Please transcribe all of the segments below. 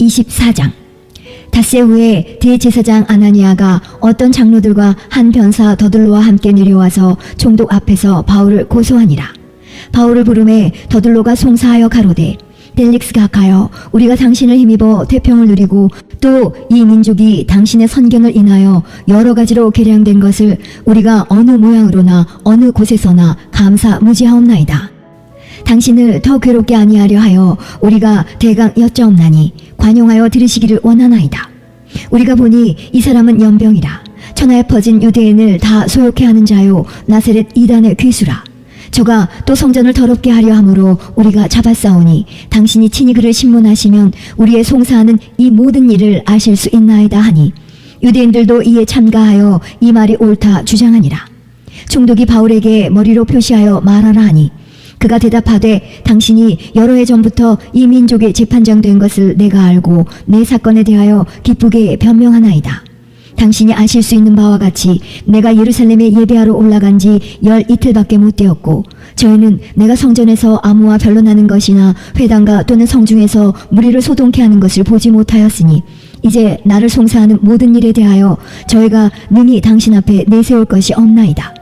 24장. 닷새 후에 대제사장 아나니아가 어떤 장로들과 한 변사 더들로와 함께 내려와서 총독 앞에서 바울을 고소하니라. 바울을 부르매 더들로가 송사하여 가로되, 벨릭스가 가여 우리가 당신을 힘입어 태평을 누리고 또 이 민족이 당신의 선견을 인하여 여러 가지로 개량된 것을 우리가 어느 모양으로나 어느 곳에서나 감사 무지하옵나이다. 당신을 더 괴롭게 아니하려 하여 우리가 대강 여짜옵나니 관용하여 들으시기를 원하나이다. 우리가 보니 이 사람은 연병이라. 천하에 퍼진 유대인을 다 소욕해 하는 자요 나세렛 이단의 괴수라. 저가 또 성전을 더럽게 하려 함으로 우리가 잡았사오니 당신이 친히 그를 신문하시면 우리의 송사하는 이 모든 일을 아실 수 있나이다 하니, 유대인들도 이에 참가하여 이 말이 옳다 주장하니라. 총독이 바울에게 머리로 표시하여 말하라 하니, 그가 대답하되, 당신이 여러 해 전부터 이 민족의 재판장 된 것을 내가 알고 내 사건에 대하여 기쁘게 변명하나이다. 당신이 아실 수 있는 바와 같이 내가 예루살렘에 예배하러 올라간 지 12이틀밖에 못 되었고, 저희는 내가 성전에서 아무와 변론하는 것이나 회당가 또는 성중에서 무리를 소동케 하는 것을 보지 못하였으니 이제 나를 송사하는 모든 일에 대하여 저희가 능히 당신 앞에 내세울 것이 없나이다.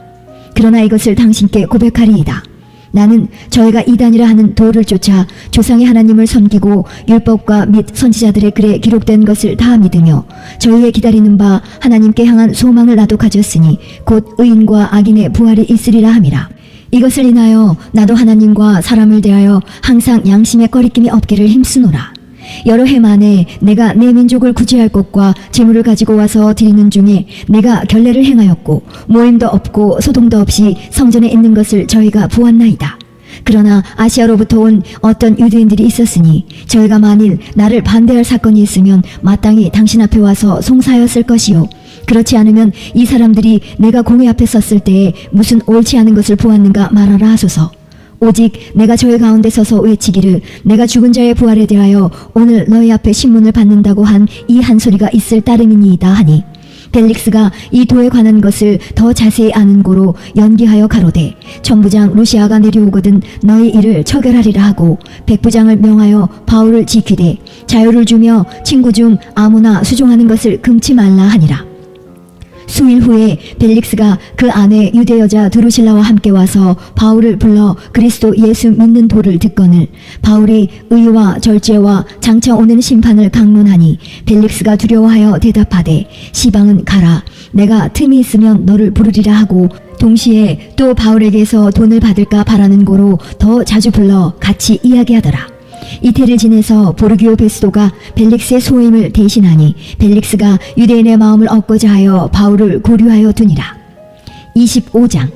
그러나 이것을 당신께 고백하리이다. 나는 저희가 이단이라 하는 도를 쫓아 조상의 하나님을 섬기고 율법과 및 선지자들의 글에 기록된 것을 다 믿으며 저희의 기다리는 바 하나님께 향한 소망을 나도 가졌으니 곧 의인과 악인의 부활이 있으리라 함이라. 이것을 인하여 나도 하나님과 사람을 대하여 항상 양심의 꺼리낌이 없기를 힘쓰노라. 여러 해 만에 내가 내 민족을 구제할 것과 재물을 가지고 와서 드리는 중에 내가 결례를 행하였고 모임도 없고 소동도 없이 성전에 있는 것을 저희가 보았나이다. 그러나 아시아로부터 온 어떤 유대인들이 있었으니 저희가 만일 나를 반대할 사건이 있으면 마땅히 당신 앞에 와서 송사하였을 것이요, 그렇지 않으면 이 사람들이 내가 공회 앞에 섰을 때에 무슨 옳지 않은 것을 보았는가 말하라 하소서. 오직 내가 저희 가운데 서서 외치기를 내가 죽은 자의 부활에 대하여 오늘 너희 앞에 신문을 받는다고 한 이 한 소리가 있을 따름이니이다 하니, 벨릭스가 이 도에 관한 것을 더 자세히 아는 고로 연기하여 가로되, 천부장 루시아가 내려오거든 너희 일을 처결하리라 하고 백부장을 명하여 바울을 지키되 자유를 주며 친구 중 아무나 수종하는 것을 금치 말라 하니라. 수일 후에 벨릭스가 그 안에 유대 여자 드루실라와 함께 와서 바울을 불러 그리스도 예수 믿는 도를 듣거늘 바울이 의와 절제와 장차 오는 심판을 강론하니, 벨릭스가 두려워하여 대답하되, 시방은 가라. 내가 틈이 있으면 너를 부르리라 하고 동시에 또 바울에게서 돈을 받을까 바라는 고로 더 자주 불러 같이 이야기하더라. 이태를 지내서 보르기오 베스도가 벨릭스의 소임을 대신하니 벨릭스가 유대인의 마음을 얻고자 하여 바울을 고려하여 두니라. 25장.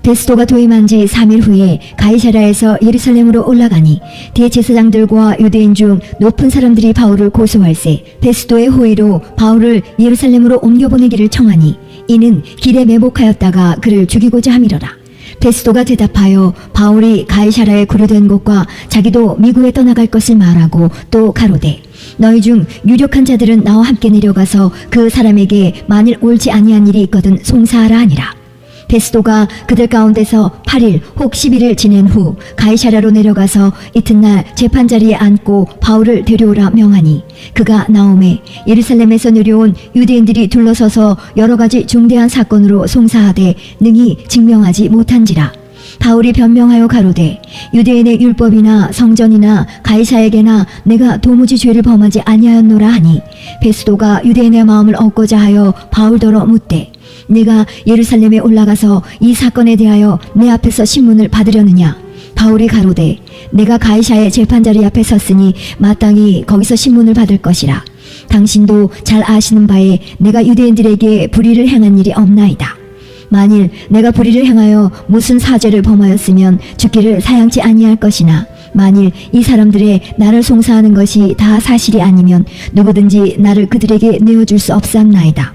베스도가 도임한 지 3일 후에 가이사랴에서 예루살렘으로 올라가니 대제사장들과 유대인 중 높은 사람들이 바울을 고소할세 베스도의 호의로 바울을 예루살렘으로 옮겨보내기를 청하니, 이는 길에 매복하였다가 그를 죽이고자 함이러라. 베스도가 대답하여 바울이 가이사랴에 구류된 곳과 자기도 미국에 떠나갈 것을 말하고 또 가로되, 너희 중 유력한 자들은 나와 함께 내려가서 그 사람에게 만일 옳지 아니한 일이 있거든 송사하라 하니라. 베스도가 그들 가운데서 8일 혹 10일을 지낸 후 가이사랴로 내려가서 이튿날 재판자리에 앉고 바울을 데려오라 명하니, 그가 나오매 예루살렘에서 내려온 유대인들이 둘러서서 여러 가지 중대한 사건으로 송사하되 능히 증명하지 못한지라. 바울이 변명하여 가로되, 유대인의 율법이나 성전이나 가이사에게나 내가 도무지 죄를 범하지 아니하였노라 하니, 베스도가 유대인의 마음을 얻고자 하여 바울더러 묻되, 네가 예루살렘에 올라가서 이 사건에 대하여 내 앞에서 신문을 받으려느냐? 바울이 가로되, 내가 가이사의 재판자리 앞에 섰으니 마땅히 거기서 신문을 받을 것이라. 당신도 잘 아시는 바에 내가 유대인들에게 불의를 행한 일이 없나이다. 만일 내가 불의를 행하여 무슨 사죄를 범하였으면 죽기를 사양치 아니할 것이나, 만일 이 사람들의 나를 송사하는 것이 다 사실이 아니면 누구든지 나를 그들에게 내어줄 수 없사옵나이다.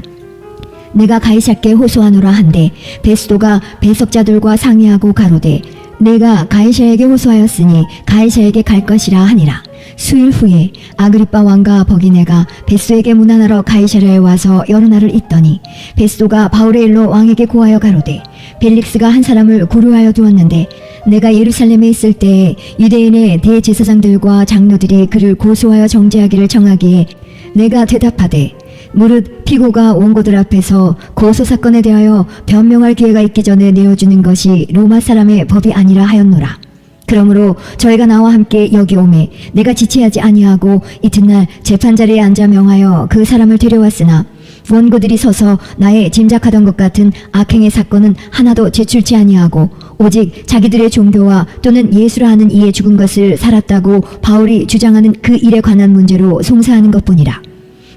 내가 가이사께 호소하노라 한데 베스도가 배석자들과 상의하고 가로되, 내가 가이사에게 호소하였으니 가이사에게 갈 것이라 하니라. 수일 후에 아그리빠 왕과 버기네가 베스도에게 문안하러 가이사랴에 와서 여러 날을 있더니 베스도가 바울의 일로 왕에게 고하여 가로되 벨릭스가 한 사람을 고려하여 두었는데 내가 예루살렘에 있을 때에 유대인의 대제사장들과 장로들이 그를 고소하여 정죄하기를 정하기에 내가 대답하되 무릇 피고가 원고들 앞에서 고소사건에 대하여 변명할 기회가 있기 전에 내어주는 것이 로마 사람의 법이 아니라 하였노라. 그러므로 저희가 나와 함께 여기 오매 내가 지체하지 아니하고 이튿날 재판자리에 앉아 명하여 그 사람을 데려왔으나 원고들이 서서 나의 짐작하던 것 같은 악행의 사건은 하나도 제출치 아니하고 오직 자기들의 종교와 또는 예수라 하는 이에 죽은 것을 살았다고 바울이 주장하는 그 일에 관한 문제로 송사하는 것뿐이라.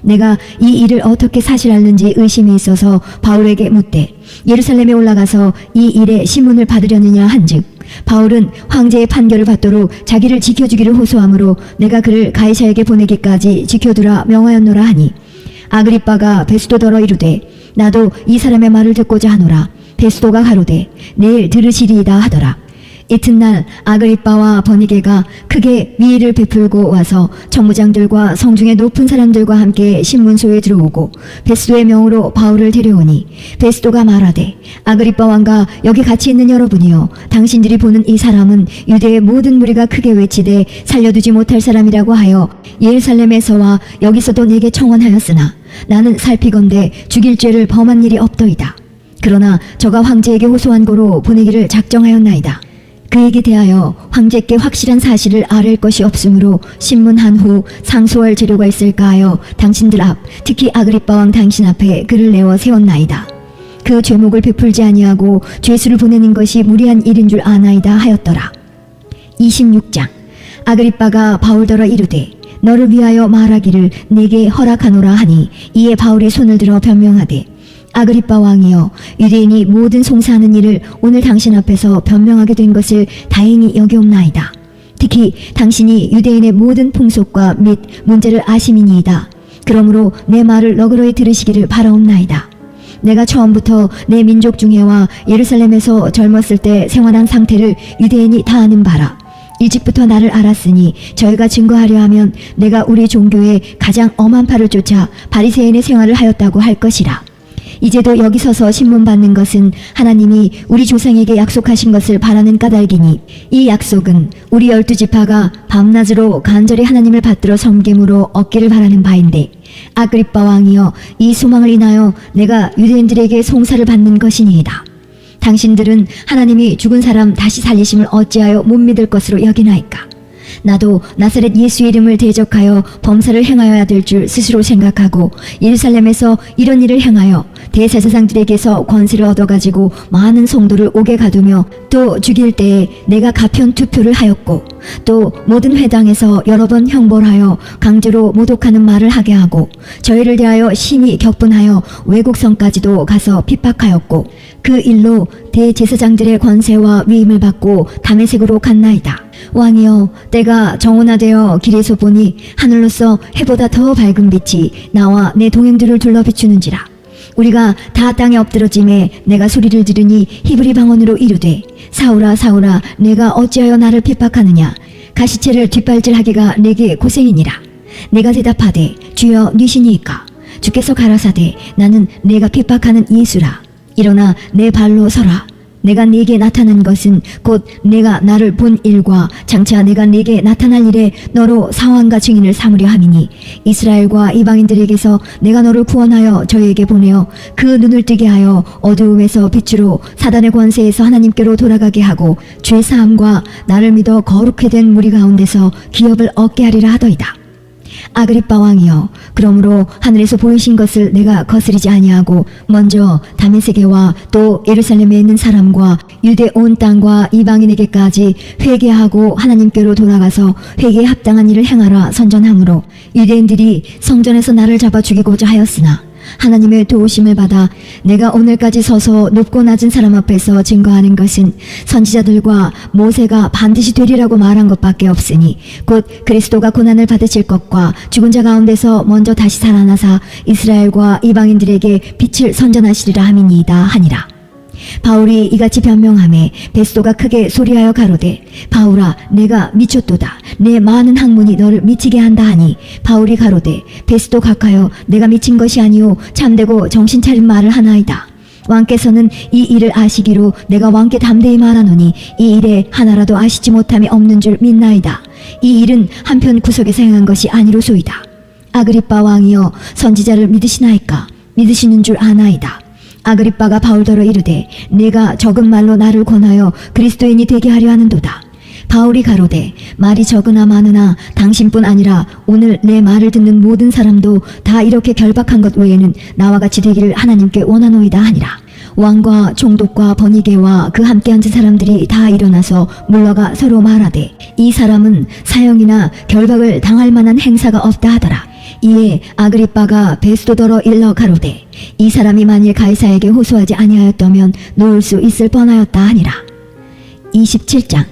내가 이 일을 어떻게 사실하는지 의심이 있어서 바울에게 묻되 예루살렘에 올라가서 이 일의 신문을 받으려느냐 한즉 바울은 황제의 판결을 받도록 자기를 지켜주기를 호소하므로 내가 그를 가이사에게 보내기까지 지켜두라 명하였노라 하니 아그리빠가 베스도더러 이르되 나도 이 사람의 말을 듣고자 하노라. 베스도가 가로되 내일 들으시리이다 하더라. 이튿날 아그리빠와 버니게가 크게 위의를 베풀고 와서 청무장들과 성중의 높은 사람들과 함께 신문소에 들어오고 베스도의 명으로 바울을 데려오니 베스도가 말하되 아그리빠 왕과 여기 같이 있는 여러분이여 당신들이 보는 이 사람은 유대의 모든 무리가 크게 외치되 살려두지 못할 사람이라고 하여 예루살렘에서와 여기서도 내게 청원하였으나 나는 살피건대 죽일 죄를 범한 일이 없더이다. 그러나 저가 황제에게 호소한 고로 보내기를 작정하였나이다. 그에게 대하여 황제께 확실한 사실을 아랠 것이 없으므로 신문한 후 상소할 재료가 있을까 하여 당신들 앞 특히 아그리빠 왕 당신 앞에 그를 내어 세웠나이다. 그 죄목을 베풀지 아니하고 죄수를 보내는 것이 무리한 일인 줄 아나이다 하였더라. 26장 아그리빠가 바울더러 이르되 너를 위하여 말하기를 내게 허락하노라 하니 이에 바울의 손을 들어 변명하되 아그리빠 왕이여 유대인이 모든 송사하는 일을 오늘 당신 앞에서 변명하게 된 것을 다행히 여기옵나이다. 특히 당신이 유대인의 모든 풍속과 및 문제를 아심이니이다. 그러므로 내 말을 너그러이 들으시기를 바라옵나이다. 내가 처음부터 내 민족 중에와 예루살렘에서 젊었을 때 생활한 상태를 유대인이 다 아는 바라. 일찍부터 나를 알았으니 저희가 증거하려 하면 내가 우리 종교의 가장 엄한 팔을 쫓아 바리새인의 생활을 하였다고 할 것이라. 이제도 여기 서서 신문 받는 것은 하나님이 우리 조상에게 약속하신 것을 바라는 까닭이니 이 약속은 우리 12지파가 밤낮으로 간절히 하나님을 받들어 섬김으로 얻기를 바라는 바인데 아그리빠 왕이여 이 소망을 인하여 내가 유대인들에게 송사를 받는 것이니이다. 당신들은 하나님이 죽은 사람 다시 살리심을 어찌하여 못 믿을 것으로 여기나이까? 나도 나사렛 예수 이름을 대적하여 범사를 행하여야 될 줄 스스로 생각하고 예루살렘에서 이런 일을 행하여 대제사장들에게서 권세를 얻어가지고 많은 성도를 옥에 가두며 또 죽일 때에 내가 가편 투표를 하였고 또 모든 회당에서 여러 번 형벌하여 강제로 모독하는 말을 하게 하고 저희를 대하여 심히 격분하여 외국성까지도 가서 핍박하였고 그 일로 대제사장들의 권세와 위임을 받고 다메섹으로 갔나이다. 왕이여 때가 정오나되어 길에서 보니 하늘로서 해보다 더 밝은 빛이 나와 내 동행들을 둘러 비추는지라. 우리가 다 땅에 엎드러짐에 내가 소리를 들으니 히브리 방언으로 이르되 사울아 사울아 내가 어찌하여 나를 핍박하느냐. 가시체를 뒷발질하기가 내게 고생이니라. 내가 대답하되 주여 니시니이까. 주께서 가라사대 나는 내가 핍박하는 예수라. 일어나 내 발로 서라. 내가 네게 나타난 것은 곧 내가 나를 본 일과 장차 내가 네게 나타날 일에 너로 상황과 증인을 삼으려 함이니 이스라엘과 이방인들에게서 내가 너를 구원하여 저희에게 보내어 그 눈을 뜨게 하여 어두움에서 빛으로 사단의 권세에서 하나님께로 돌아가게 하고 죄사함과 나를 믿어 거룩히 된 무리 가운데서 기업을 얻게 하리라 하더이다. 아그리빠 왕이여 그러므로 하늘에서 보이신 것을 내가 거스리지 아니하고 먼저 다메섹에와 또 예루살렘에 있는 사람과 유대 온 땅과 이방인에게까지 회개하고 하나님께로 돌아가서 회개에 합당한 일을 행하라 선전하므로 유대인들이 성전에서 나를 잡아 죽이고자 하였으나 하나님의 도우심을 받아 내가 오늘까지 서서 높고 낮은 사람 앞에서 증거하는 것은 선지자들과 모세가 반드시 되리라고 말한 것밖에 없으니 곧 그리스도가 고난을 받으실 것과 죽은 자 가운데서 먼저 다시 살아나사 이스라엘과 이방인들에게 빛을 선전하시리라 함이니이다 하니라. 바울이 이같이 변명하매 베스도가 크게 소리하여 가로되 바울아 내가 미쳤도다. 내 많은 학문이 너를 미치게 한다 하니 바울이 가로되 베스도 각하여 내가 미친 것이 아니오 참되고 정신 차린 말을 하나이다. 왕께서는 이 일을 아시기로 내가 왕께 담대히 말하노니 이 일에 하나라도 아시지 못함이 없는 줄 믿나이다. 이 일은 한편 구석에서 행한 것이 아니로소이다. 아그리빠 왕이여 선지자를 믿으시나이까? 믿으시는 줄 아나이다. 아그리빠가 바울더러 이르되 내가 적은 말로 나를 권하여 그리스도인이 되게 하려 하는도다. 바울이 가로되 말이 적으나 많으나 당신뿐 아니라 오늘 내 말을 듣는 모든 사람도 다 이렇게 결박한 것 외에는 나와 같이 되기를 하나님께 원하노이다 하니라. 왕과 총독과 번이게와 그 함께 앉은 사람들이 다 일어나서 물러가 서로 말하되 이 사람은 사형이나 결박을 당할 만한 행사가 없다 하더라. 이에 아그리빠가 베스도더러 일러 가로되 이 사람이 만일 가이사에게 호소하지 아니하였다면 놓을 수 있을 뻔하였다 하니라. 27장.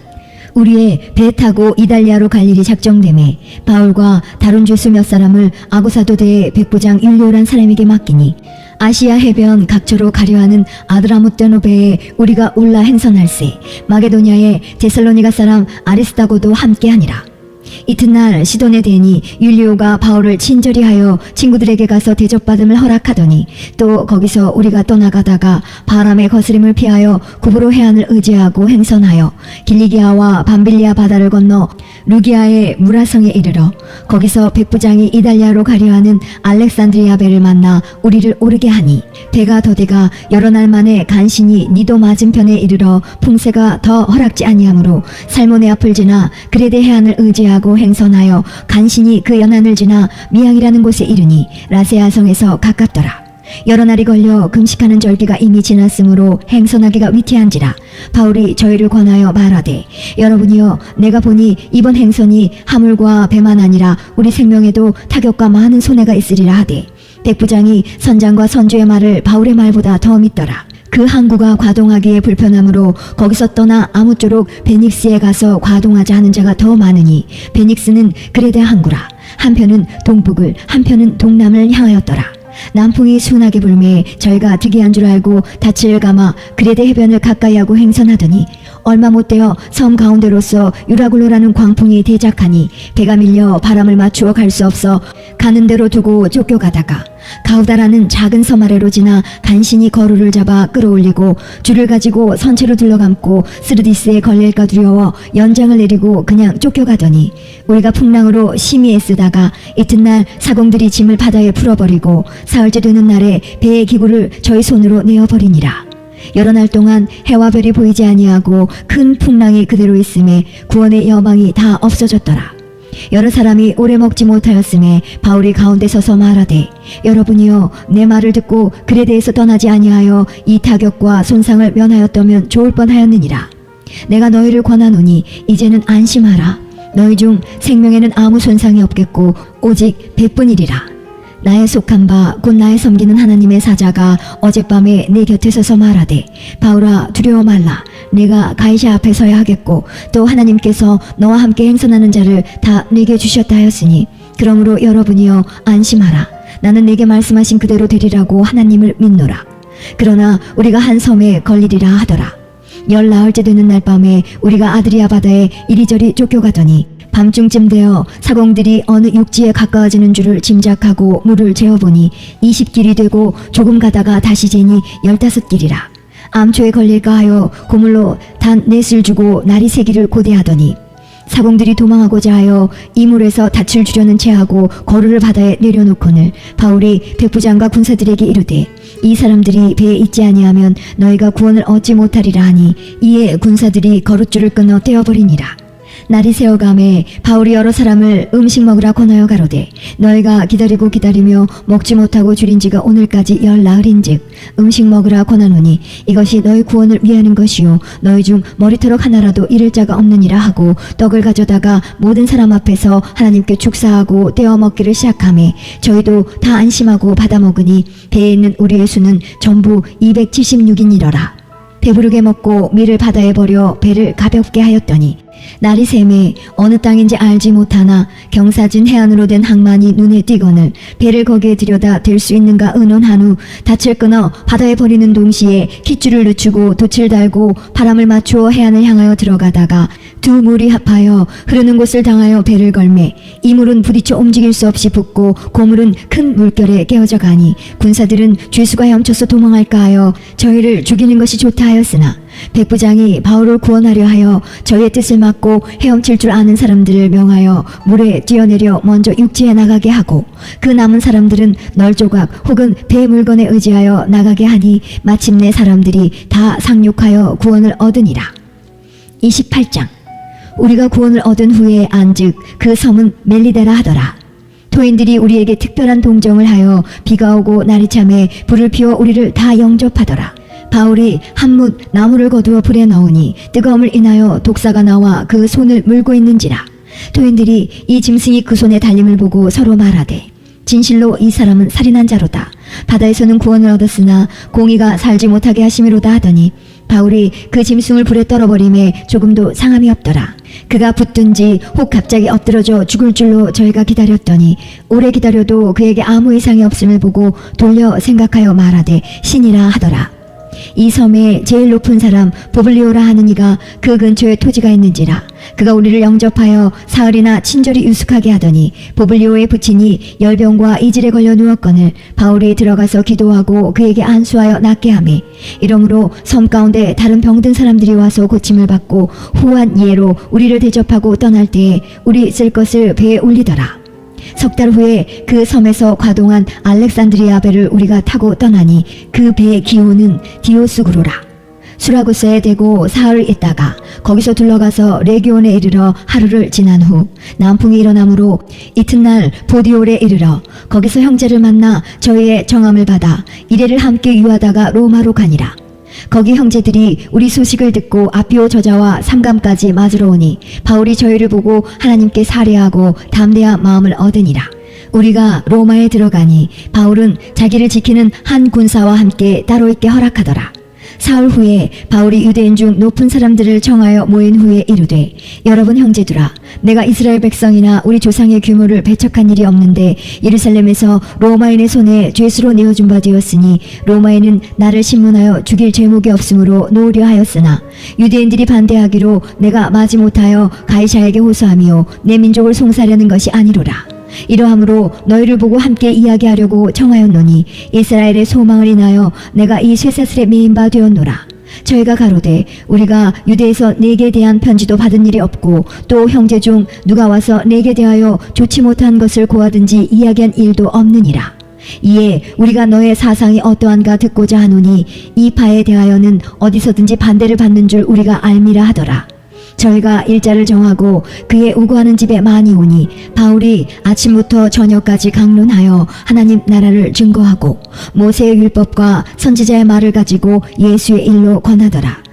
우리의 배 타고 이달리아로 갈 일이 작정되매 바울과 다른 죄수 몇 사람을 아고사도대의 백부장 율리오란 사람에게 맡기니 아시아 해변 각처로 가려하는 아드라무떼노 배에 우리가 올라 행선할세 마게도냐의 데살로니가 사람 아리스다고도 함께하니라. 이튿날 시돈에 대니 율리오가 바울을 친절히 하여 친구들에게 가서 대접받음을 허락하더니 또 거기서 우리가 떠나가다가 바람의 거스림을 피하여 구브로 해안을 의지하고 행선하여 길리기아와 밤빌리아 바다를 건너 루기아의 무라성에 이르러 거기서 백부장이 이달리아로 가려하는 알렉산드리아 배를 만나 우리를 오르게 하니 배가 더디가 여러 날 만에 간신히 니도 맞은편에 이르러 풍세가 더 허락지 아니하므로 살모네 앞을 지나 그레데 해안을 의지하고 행선하여 간신히 그 연안을 지나 미양이라는 곳에 이르니 라세아 성에서 가깝더라. 여러 날이 걸려 금식하는 절기가 이미 지났으므로 행선하기가 위태한지라 바울이 저희를 권하여 말하되 여러분이여 내가 보니 이번 행선이 하물과 배만 아니라 우리 생명에도 타격과 많은 손해가 있으리라 하되 백부장이 선장과 선주의 말을 바울의 말보다 더 믿더라. 그 항구가 과동하기에 불편하므로 거기서 떠나 아무쪼록 베닉스에 가서 과동하자 하는 자가 더 많으니 베닉스는 그레데 항구라. 한편은 동북을 한편은 동남을 향하였더라. 남풍이 순하게 불매 저희가 득이한 줄 알고 닻을 감아 그레데 해변을 가까이하고 행선하더니 얼마 못되어 섬 가운데로서 유라굴로라는 광풍이 대작하니 배가 밀려 바람을 맞추어 갈 수 없어 가는 대로 두고 쫓겨가다가 가우다라는 작은 섬 아래로 지나 간신히 거루를 잡아 끌어올리고 줄을 가지고 선체로 둘러감고 스르디스에 걸릴까 두려워 연장을 내리고 그냥 쫓겨가더니 우리가 풍랑으로 심히 애쓰다가 이튿날 사공들이 짐을 바다에 풀어버리고 사흘째 되는 날에 배의 기구를 저희 손으로 내어버리니라. 여러 날 동안 해와 별이 보이지 아니하고 큰 풍랑이 그대로 있음에 구원의 여망이 다 없어졌더라. 여러 사람이 오래 먹지 못하였음에 바울이 가운데 서서 말하되 여러분이여 내 말을 듣고 그레데에서 떠나지 아니하여 이 타격과 손상을 면하였다면 좋을 뻔하였느니라. 내가 너희를 권하노니 이제는 안심하라. 너희 중 생명에는 아무 손상이 없겠고 오직 배뿐이리라. 나의 속한 바 곧 나의 섬기는 하나님의 사자가 어젯밤에 내 곁에 서서 말하되 바울아 두려워 말라. 내가 가이사 앞에 서야 하겠고 또 하나님께서 너와 함께 행선하는 자를 다 네게 주셨다 하였으니 그러므로 여러분이여 안심하라. 나는 네게 말씀하신 그대로 되리라고 하나님을 믿노라. 그러나 우리가 한 섬에 걸리리라 하더라. 열 나흘째 되는 날 밤에 우리가 아드리아 바다에 이리저리 쫓겨가더니 밤중쯤 되어 사공들이 어느 육지에 가까워지는 줄을 짐작하고 물을 재어보니 20길이 되고 조금 가다가 다시 재니 15길이라. 암초에 걸릴까 하여 고물로 단 넷을 주고 날이 새기를 고대하더니 사공들이 도망하고자 하여 이물에서 닻을 주려는 채하고 거루를 바다에 내려놓거늘 바울이 백부장과 군사들에게 이르되 이 사람들이 배에 있지 아니하면 너희가 구원을 얻지 못하리라 하니 이에 군사들이 거룻줄을 끊어 떼어버리니라. 날이 새어가매 바울이 여러 사람을 음식 먹으라 권하여 가로되 너희가 기다리고 기다리며 먹지 못하고 줄인 지가 오늘까지 열 나흘인즉 음식 먹으라 권하노니 이것이 너희 구원을 위하는 것이요 너희 중 머리털럭 하나라도 잃을 자가 없느니라 하고 떡을 가져다가 모든 사람 앞에서 하나님께 축사하고 떼어 먹기를 시작하매 저희도 다 안심하고 받아 먹으니 배에 있는 우리의 수는 전부 276인이러라. 배부르게 먹고 밀을 바다에 버려 배를 가볍게 하였더니 날이 새매 어느 땅인지 알지 못하나 경사진 해안으로 된 항만이 눈에 띄거늘 배를 거기에 들여다 댈 수 있는가 의논한 후 닻을 끊어 바다에 버리는 동시에 깃줄을 늦추고 돛을 달고 바람을 맞추어 해안을 향하여 들어가다가 두 물이 합하여 흐르는 곳을 당하여 배를 걸매 이 물은 부딪혀 움직일 수 없이 붙고 고물은 큰 물결에 깨어져 가니 군사들은 죄수가 헤엄쳐서 도망할까 하여 저희를 죽이는 것이 좋다 하였으나 백부장이 바울을 구원하려 하여 저희의 뜻을 막고 헤엄칠 줄 아는 사람들을 명하여 물에 뛰어내려 먼저 육지에 나가게 하고 그 남은 사람들은 널조각 혹은 배 물건에 의지하여 나가게 하니 마침내 사람들이 다 상륙하여 구원을 얻으니라. 28장. 우리가 구원을 얻은 후에 안즉 그 섬은 멜리데라 하더라. 토인들이 우리에게 특별한 동정을 하여 비가 오고 날이 참에 불을 피워 우리를 다 영접하더라. 바울이 한뭇 나무를 거두어 불에 넣으니 뜨거움을 인하여 독사가 나와 그 손을 물고 있는지라. 토인들이 이 짐승이 그 손에 달림을 보고 서로 말하되 진실로 이 사람은 살인한 자로다. 바다에서는 구원을 얻었으나 공의가 살지 못하게 하심이로다 하더니 바울이 그 짐승을 불에 떨어버림에 조금도 상함이 없더라. 그가 붙든지 혹 갑자기 엎드러져 죽을 줄로 저희가 기다렸더니 오래 기다려도 그에게 아무 이상이 없음을 보고 돌려 생각하여 말하되 신이라 하더라. 이 섬에 제일 높은 사람 보블리오라 하는 이가 그 근처에 토지가 있는지라. 그가 우리를 영접하여 사흘이나 친절히 유숙하게 하더니 보블리오의 부친이 열병과 이질에 걸려 누웠거늘 바울이 들어가서 기도하고 그에게 안수하여 낫게 하매 이러므로 섬 가운데 다른 병든 사람들이 와서 고침을 받고 후한 예로 우리를 대접하고 떠날 때에 우리 쓸 것을 배에 올리더라. 석 달 후에 그 섬에서 과동한 알렉산드리아 배를 우리가 타고 떠나니 그 배의 기호는 디오스구로라. 수라구스에 대고 사흘 있다가 거기서 둘러가서 레기온에 이르러 하루를 지난 후 남풍이 일어나므로 이튿날 보디올에 이르러 거기서 형제를 만나 저희의 정함을 받아 이래를 함께 유하다가 로마로 가니라. 거기 형제들이 우리 소식을 듣고 아피오 저자와 삼감까지 맞으러 오니 바울이 저희를 보고 하나님께 살해하고 담대한 마음을 얻으니라. 우리가 로마에 들어가니 바울은 자기를 지키는 한 군사와 함께 따로 있게 허락하더라. 사흘 후에 바울이 유대인 중 높은 사람들을 청하여 모인 후에 이르되 여러분 형제들아 내가 이스라엘 백성이나 우리 조상의 규모를 배척한 일이 없는데 예루살렘에서 로마인의 손에 죄수로 내어준 바 되었으니 로마인은 나를 신문하여 죽일 죄목이 없으므로 놓으려 하였으나 유대인들이 반대하기로 내가 마지못하여 가이사에게 호소하며 내 민족을 송사하려는 것이 아니로라. 이러함으로 너희를 보고 함께 이야기하려고 청하였노니 이스라엘의 소망을 인하여 내가 이 쇠사슬에 매인 바 되었노라. 저희가 가로되 우리가 유대에서 네게 대한 편지도 받은 일이 없고 또 형제 중 누가 와서 네게 대하여 좋지 못한 것을 고하든지 이야기한 일도 없느니라. 이에 우리가 너의 사상이 어떠한가 듣고자 하노니 이 바에 대하여는 어디서든지 반대를 받는 줄 우리가 알미라 하더라. 저희가 일자를 정하고 그의 우거하는 집에 많이 오니 바울이 아침부터 저녁까지 강론하여 하나님 나라를 증거하고 모세의 율법과 선지자의 말을 가지고 예수의 일로 권하더라.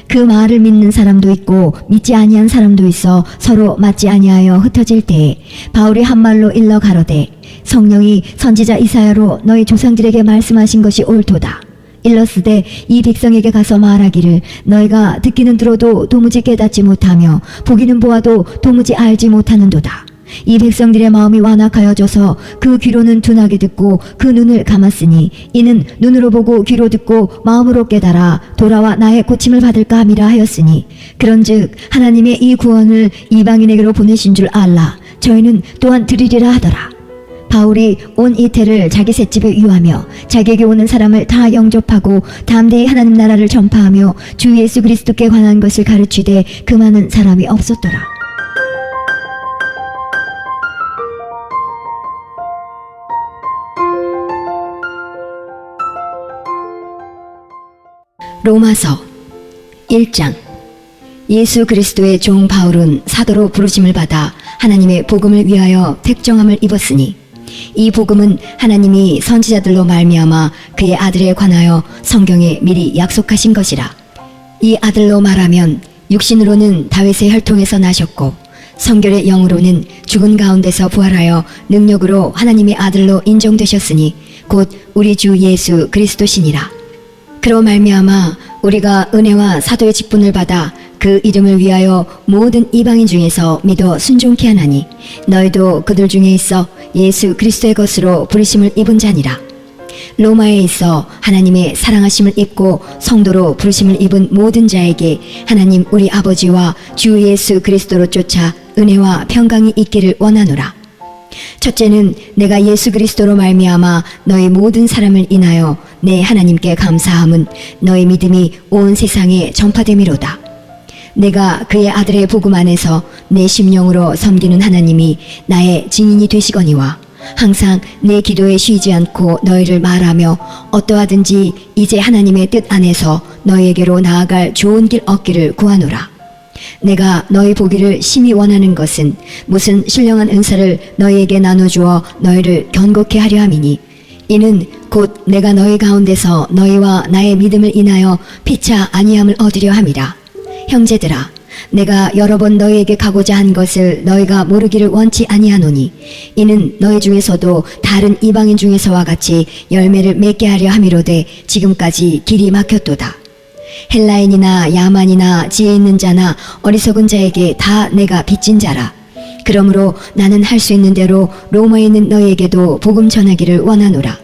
그 말을 믿는 사람도 있고 믿지 아니한 사람도 있어 서로 맞지 아니하여 흩어질 때에 바울이 한 말로 일러 가로되 성령이 선지자 이사야로 너희 조상들에게 말씀하신 것이 옳도다. 일러스되 이 백성에게 가서 말하기를 너희가 듣기는 들어도 도무지 깨닫지 못하며 보기는 보아도 도무지 알지 못하는도다. 이 백성들의 마음이 완악하여져서 그 귀로는 둔하게 듣고 그 눈을 감았으니 이는 눈으로 보고 귀로 듣고 마음으로 깨달아 돌아와 나의 고침을 받을까 함이라 하였으니 그런즉 하나님의 이 구원을 이방인에게로 보내신 줄 알라. 저희는 또한 들으리라 하더라. 바울이 온 이태를 자기 셋집에 유하며 자기에게 오는 사람을 다 영접하고 담대히 하나님 나라를 전파하며 주 예수 그리스도께 관한 것을 가르치되 그만한 사람이 없었더라. 로마서 1장. 예수 그리스도의 종 바울은 사도로 부르심을 받아 하나님의 복음을 위하여 택정함을 입었으니 이 복음은 하나님이 선지자들로 말미암아 그의 아들에 관하여 성경에 미리 약속하신 것이라. 이 아들로 말하면 육신으로는 다윗의 혈통에서 나셨고 성결의 영으로는 죽은 가운데서 부활하여 능력으로 하나님의 아들로 인정되셨으니 곧 우리 주 예수 그리스도시니라. 그로 말미암아 우리가 은혜와 사도의 직분을 받아 그 이름을 위하여 모든 이방인 중에서 믿어 순종케 하나니 너희도 그들 중에 있어 예수 그리스도의 것으로 부르심을 입은 자니라. 로마에 있어 하나님의 사랑하심을 입고 성도로 부르심을 입은 모든 자에게 하나님 우리 아버지와 주 예수 그리스도로 쫓아 은혜와 평강이 있기를 원하노라. 첫째는 내가 예수 그리스도로 말미암아 너희 모든 사람을 인하여 내 하나님께 감사함은 너희 믿음이 온 세상에 전파됨이로다. 내가 그의 아들의 복음 안에서 내 심령으로 섬기는 하나님이 나의 증인이 되시거니와 항상 내 기도에 쉬지 않고 너희를 말하며 어떠하든지 이제 하나님의 뜻 안에서 너희에게로 나아갈 좋은 길 얻기를 구하노라. 내가 너희 보기를 심히 원하는 것은 무슨 신령한 은사를 너희에게 나눠주어 너희를 견고케 하려 함이니 이는 곧 내가 너희 가운데서 너희와 나의 믿음을 인하여 피차 아니함을 얻으려 함이라. 형제들아, 내가 여러 번 너희에게 가고자 한 것을 너희가 모르기를 원치 아니하노니 이는 너희 중에서도 다른 이방인 중에서와 같이 열매를 맺게 하려 함이로되 지금까지 길이 막혔도다. 헬라인이나 야만이나 지혜 있는 자나 어리석은 자에게 다 내가 빚진 자라. 그러므로 나는 할 수 있는 대로 로마에 있는 너희에게도 복음 전하기를 원하노라.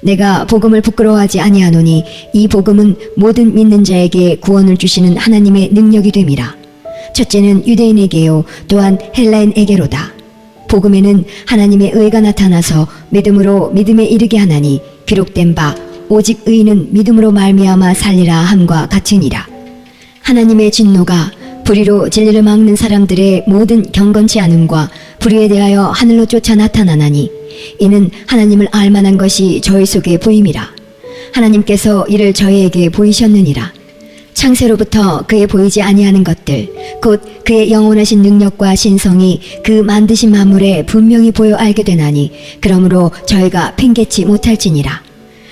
내가 복음을 부끄러워하지 아니하노니 이 복음은 모든 믿는 자에게 구원을 주시는 하나님의 능력이 됨이라. 첫째는 유대인에게요 또한 헬라인에게로다. 복음에는 하나님의 의가 나타나서 믿음으로 믿음에 이르게 하나니 기록된 바 오직 의인은 믿음으로 말미암아 살리라 함과 같으니라. 하나님의 진노가 불의로 진리를 막는 사람들의 모든 경건치 않음과 불의에 대하여 하늘로 쫓아 나타나나니 이는 하나님을 알만한 것이 저희 속에 보임이라. 하나님께서 이를 저희에게 보이셨느니라. 창세로부터 그의 보이지 아니하는 것들 곧 그의 영원하신 능력과 신성이 그 만드신 만물에 분명히 보여 알게 되나니 그러므로 저희가 핑계치 못할지니라.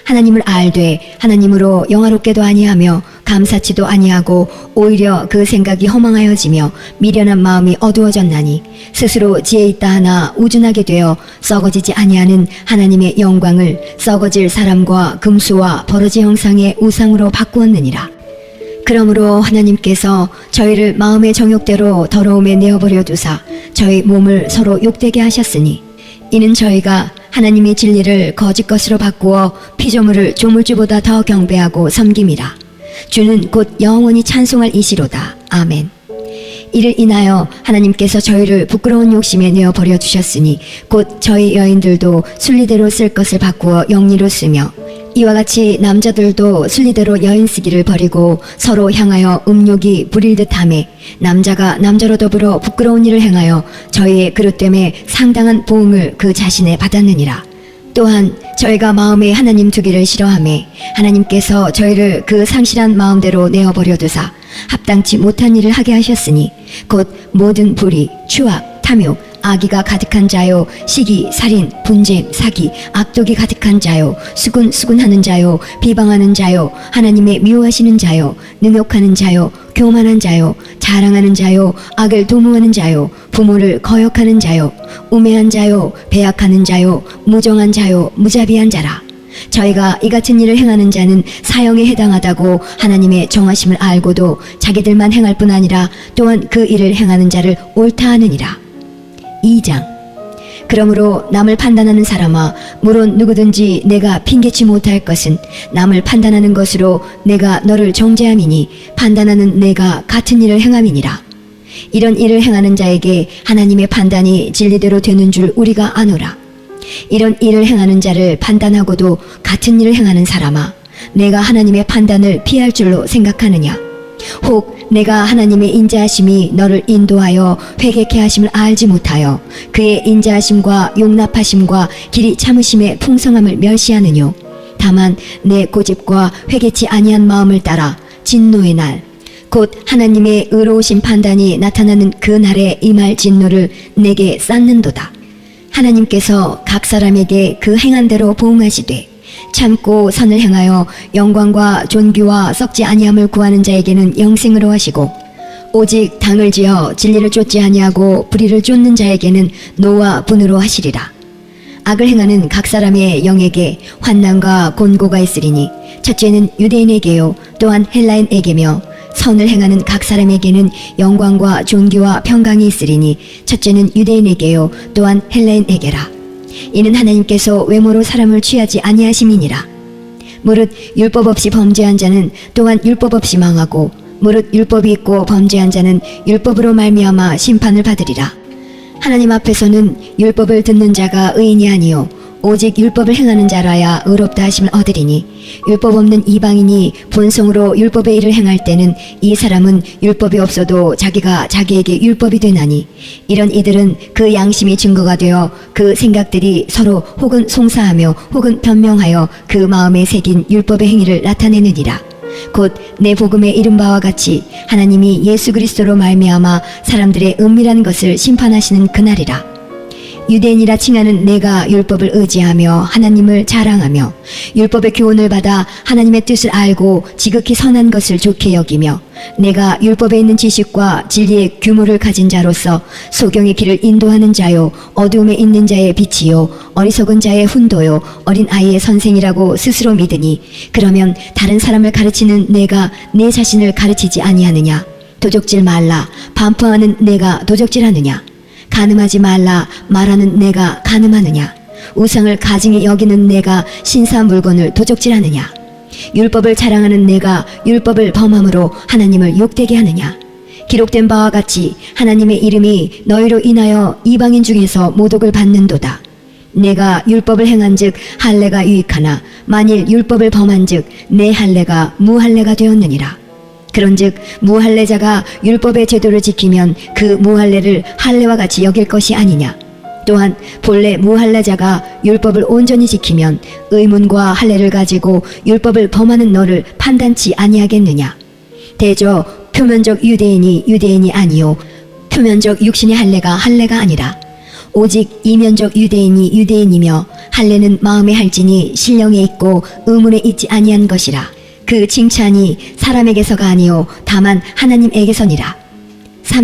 하나님을 알되 하나님으로 영화롭게도 아니하며 감사치도 아니하고 오히려 그 생각이 허망하여지며 미련한 마음이 어두워졌나니 스스로 지혜 있다 하나 우준하게 되어 썩어지지 아니하는 하나님의 영광을 썩어질 사람과 금수와 버러지 형상의 우상으로 바꾸었느니라. 그러므로 하나님께서 저희를 마음의 정욕대로 더러움에 내어버려 두사 저희 몸을 서로 욕되게 하셨으니 이는 저희가 하나님의 진리를 거짓 것으로 바꾸어 피조물을 조물주보다 더 경배하고 섬김이라. 주는 곧 영원히 찬송할 이시로다. 아멘. 이를 인하여 하나님께서 저희를 부끄러운 욕심에 내어 버려 두셨으니 곧 저희 여인들도 순리대로 쓸 것을 바꾸어 영리로 쓰며 이와 같이 남자들도 순리대로 여인 쓰기를 버리고 서로 향하여 음욕이 부릴 듯하매 남자가 남자로 더불어 부끄러운 일을 행하여 저희의 그릇됨에 상당한 보응을 그 자신에 받았느니라. 또한 저희가 마음에 하나님 두기를 싫어하매 하나님께서 저희를 그 상실한 마음대로 내어버려 두사 합당치 못한 일을 하게 하셨으니 곧 모든 불의, 추악, 탐욕, 악의가 가득한 자요, 시기, 살인, 분쟁, 사기, 악독이 가득한 자요, 수군하는 자요, 비방하는 자요, 하나님의 미워하시는 자요, 능욕하는 자요, 교만한 자요, 자랑하는 자요, 악을 도모하는 자요, 부모를 거역하는 자요, 우매한 자요, 배약하는 자요, 무정한 자요, 무자비한 자라. 저희가 이 같은 일을 행하는 자는 사형에 해당하다고 하나님의 정하심을 알고도 자기들만 행할 뿐 아니라 또한 그 일을 행하는 자를 옳다 하느니라. 2장. 그러므로 남을 판단하는 사람아, 물론 누구든지 내가 핑계치 못할 것은 남을 판단하는 것으로 내가 너를 정죄함이니 판단하는 내가 같은 일을 행함이니라. 이런 일을 행하는 자에게 하나님의 판단이 진리대로 되는 줄 우리가 아노라. 이런 일을 행하는 자를 판단하고도 같은 일을 행하는 사람아, 내가 하나님의 판단을 피할 줄로 생각하느냐? 혹 내가 하나님의 인자하심이 너를 인도하여 회개케 하심을 알지 못하여 그의 인자하심과 용납하심과 길이 참으심의 풍성함을 멸시하느뇨? 다만 내 고집과 회개치 아니한 마음을 따라 진노의 날 곧 하나님의 의로우신 판단이 나타나는 그 날에 임할 진노를 내게 쌓는도다. 하나님께서 각 사람에게 그 행한 대로 보응하시되 참고 선을 행하여 영광과 존귀와 썩지 아니함을 구하는 자에게는 영생으로 하시고 오직 당을 지어 진리를 쫓지 아니하고 불의를 쫓는 자에게는 노와 분으로 하시리라. 악을 행하는 각 사람의 영에게 환난과 곤고가 있으리니 첫째는 유대인에게요 또한 헬라인에게며 선을 행하는 각 사람에게는 영광과 존귀와 평강이 있으리니 첫째는 유대인에게요 또한 헬라인에게라. 이는 하나님께서 외모로 사람을 취하지 아니하심이니라. 무릇 율법 없이 범죄한 자는 또한 율법 없이 망하고 무릇 율법이 있고 범죄한 자는 율법으로 말미암아 심판을 받으리라. 하나님 앞에서는 율법을 듣는 자가 의인이 아니요 오직 율법을 행하는 자라야 의롭다 하심을 얻으리니 율법 없는 이방인이 본성으로 율법의 일을 행할 때는 이 사람은 율법이 없어도 자기가 자기에게 율법이 되나니 이런 이들은 그 양심이 증거가 되어 그 생각들이 서로 혹은 송사하며 혹은 변명하여 그 마음에 새긴 율법의 행위를 나타내느니라. 곧 내 복음에 이른 바와 같이 하나님이 예수 그리스도로 말미암아 사람들의 은밀한 것을 심판하시는 그날이라. 유대인이라 칭하는 내가 율법을 의지하며 하나님을 자랑하며 율법의 교훈을 받아 하나님의 뜻을 알고 지극히 선한 것을 좋게 여기며 내가 율법에 있는 지식과 진리의 규모를 가진 자로서 소경의 길을 인도하는 자요 어두움에 있는 자의 빛이요 어리석은 자의 훈도요 어린 아이의 선생이라고 스스로 믿으니 그러면 다른 사람을 가르치는 내가 내 자신을 가르치지 아니하느냐? 도적질 말라 반포하는 내가 도적질하느냐? 간음하지 말라 말하는 내가 간음하느냐? 우상을 가증히 여기는 내가 신사 물건을 도적질하느냐? 율법을 자랑하는 내가 율법을 범함으로 하나님을 욕되게 하느냐? 기록된 바와 같이 하나님의 이름이 너희로 인하여 이방인 중에서 모독을 받는도다. 내가 율법을 행한즉 할례가 유익하나 만일 율법을 범한즉 내 할례가 무할례가 되었느니라. 그런즉 무할례자가 율법의 제도를 지키면 그 무할례를 할례와 같이 여길 것이 아니냐. 또한 본래 무할례자가 율법을 온전히 지키면 의문과 할례를 가지고 율법을 범하는 너를 판단치 아니하겠느냐. 대저 표면적 유대인이 아니요 표면적 육신의 할례가 아니라 오직 이면적 유대인이며 할례는 마음에 할지니 신령에 있고 의문에 있지 아니한 것이라. 그 칭찬이 사람에게서가 아니요 다만 하나님에게서니라.